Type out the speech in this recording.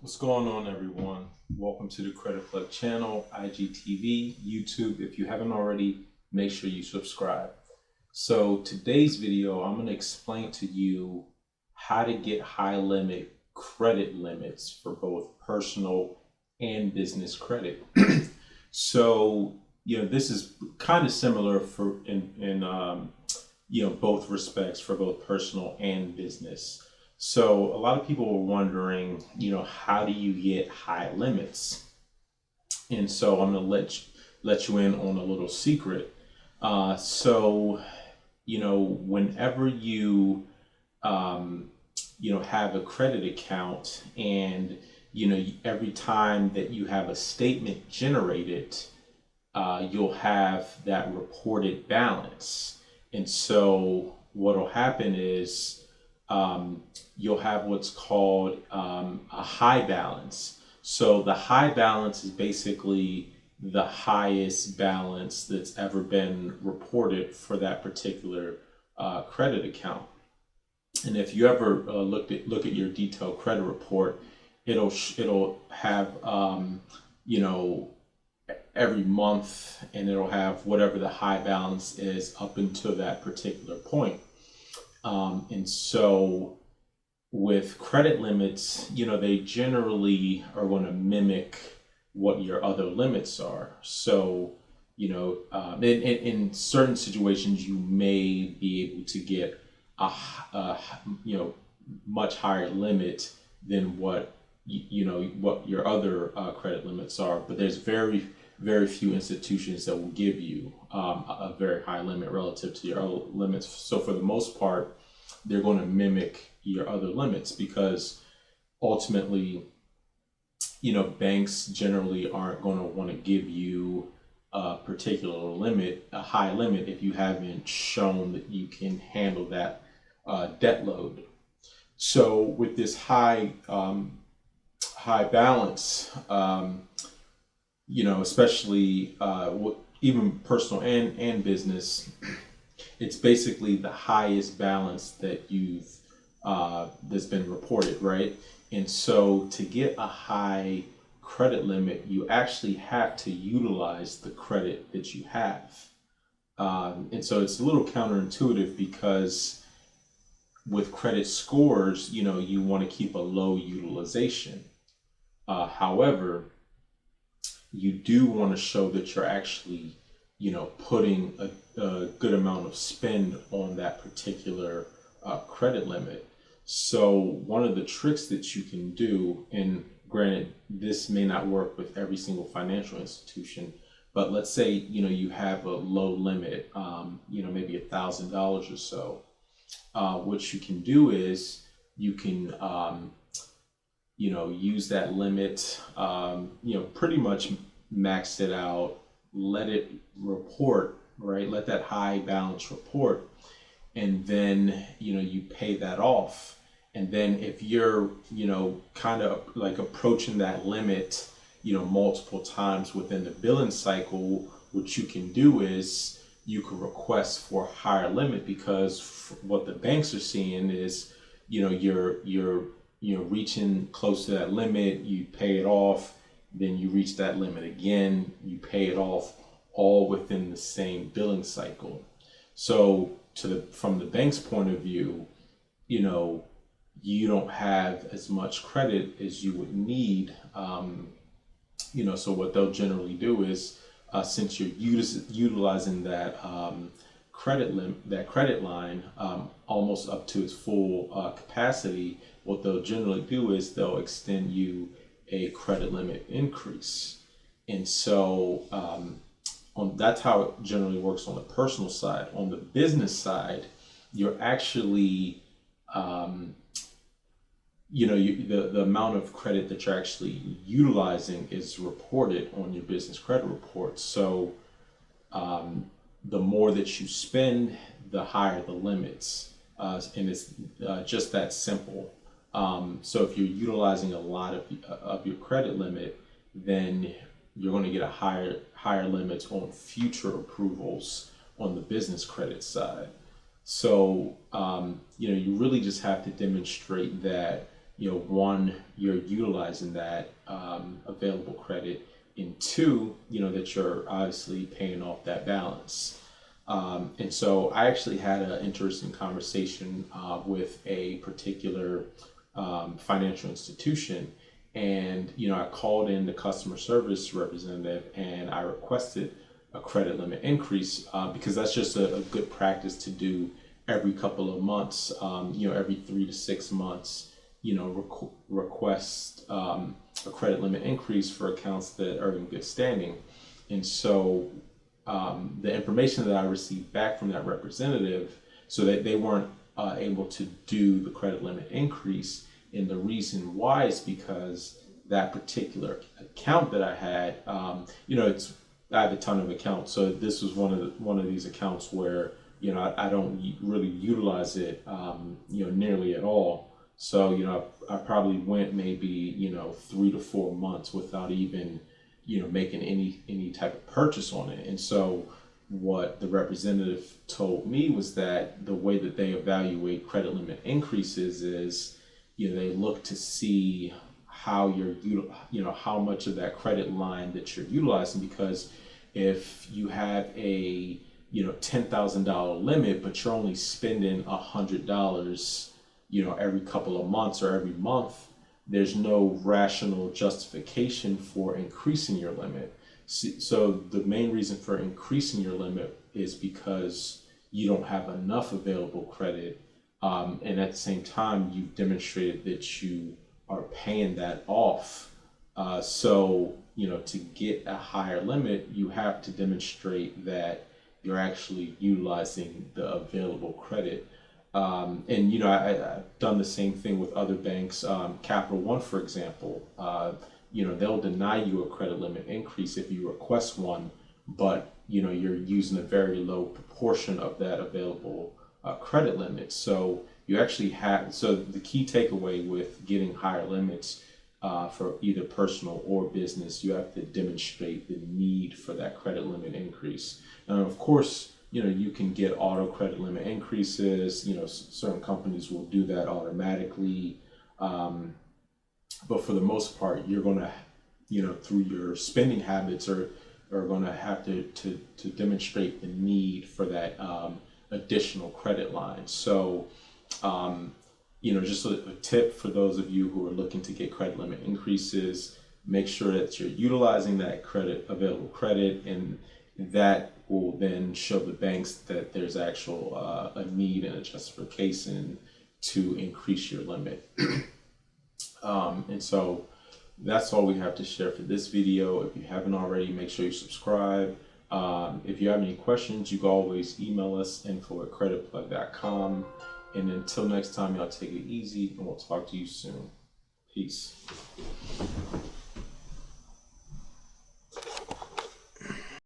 What's going on, everyone? Welcome to the Credit Plug channel, IGTV, YouTube. If you haven't already, make sure you subscribe. So today's video, I'm going to explain to you how to get high limit credit limits for both personal and business credit. So, this is kind of similar for in both respects for both personal and business. So a lot of people are wondering, how do you get high limits? And so I'm gonna let you in on a little secret. Whenever you have a credit account, and every time that you have a statement generated, you'll have that reported balance. And so what'll happen is you'll have what's called a high balance. So the high balance is basically the highest balance that's ever been reported for that particular credit account. And if you ever look at your detailed credit report, it'll have every month, and it'll have whatever the high balance is up until that particular point. And so with credit limits, they generally are going to mimic what your other limits are. So, in certain situations, you may be able to get a much higher limit than what what your other credit limits are. But there's very few institutions that will give you a very high limit relative to your other limits. So for the most part, they're going to mimic your other limits, because ultimately, banks generally aren't going to want to give you a particular limit, a high limit, if you haven't shown that you can handle that debt load. So with this high balance, especially even personal and business, it's basically the highest balance that you've that's been reported, right? And so to get a high credit limit, you actually have to utilize the credit that you have. And so it's a little counterintuitive, because with credit scores, you want to keep a low utilization. However, you do want to show that you're actually, putting a good amount of spend on that particular credit limit. So one of the tricks that you can do, and granted, this may not work with every single financial institution, but let's say, you have a low limit, maybe $1,000 or so. What you can do is you can, use that limit, pretty much max it out, let it report, right? Let that high balance report, and then, you pay that off. And then if you're, kind of like approaching that limit, multiple times within the billing cycle, what you can do is you can request for a higher limit, because what the banks are seeing is, you're reaching close to that limit, you pay it off, then you reach that limit again, you pay it off, all within the same billing cycle. So from the bank's point of view, you don't have as much credit as you would need. So what they'll generally do is, since you're utilizing that credit line almost up to its full capacity, what they'll generally do is they'll extend you a credit limit increase. And so that's how it generally works on the personal side. On the business side, you're actually the amount of credit that you're actually utilizing is reported on your business credit report. So the more that you spend, the higher the limits, and it's just that simple. So if you're utilizing a lot of your credit limit, then you're going to get a higher limits on future approvals on the business credit side. So you really just have to demonstrate that one, you're utilizing that available credit, and two, that you're obviously paying off that balance. And so I actually had an interesting conversation with a particular financial institution. And, I called in the customer service representative and I requested a credit limit increase because that's just a good practice to do every couple of months, every 3 to 6 months, request a credit limit increase for accounts that are in good standing. And so the information that I received back from that representative, so that they weren't able to do the credit limit increase. And the reason why is because that particular account that I had, I have a ton of accounts. So this was one of these accounts where, I don't really utilize it, nearly at all. So, I probably went maybe, 3 to 4 months without even, making any type of purchase on it. And so what the representative told me was that the way that they evaluate credit limit increases is, they look to see how how much of that credit line that you're utilizing, because if you have a $10,000 limit, but you're only spending $100, every couple of months or every month, there's no rational justification for increasing your limit. So the main reason for increasing your limit is because you don't have enough available credit. And at the same time, you've demonstrated that you are paying that off. So, to get a higher limit, you have to demonstrate that you're actually utilizing the available credit. And, I've done the same thing with other banks. Capital One, for example, they'll deny you a credit limit increase if you request one, but, you're using a very low proportion of that available credit limit. So you actually so the key takeaway with getting higher limits for either personal or business, you have to demonstrate the need for that credit limit increase. And of course, you can get auto credit limit increases. Certain companies will do that automatically. But for the most part, you're going to, through your spending habits, are going to have to demonstrate the need for that additional credit line. So, just a tip for those of you who are looking to get credit limit increases: make sure that you're utilizing that available credit, and that will then show the banks that there's actual a need and a justification to increase your limit. And so that's all we have to share for this video. If you haven't already, make sure you subscribe. If you have any questions, you can always email us, info@creditplug.com. And until next time, y'all take it easy, and we'll talk to you soon. Peace.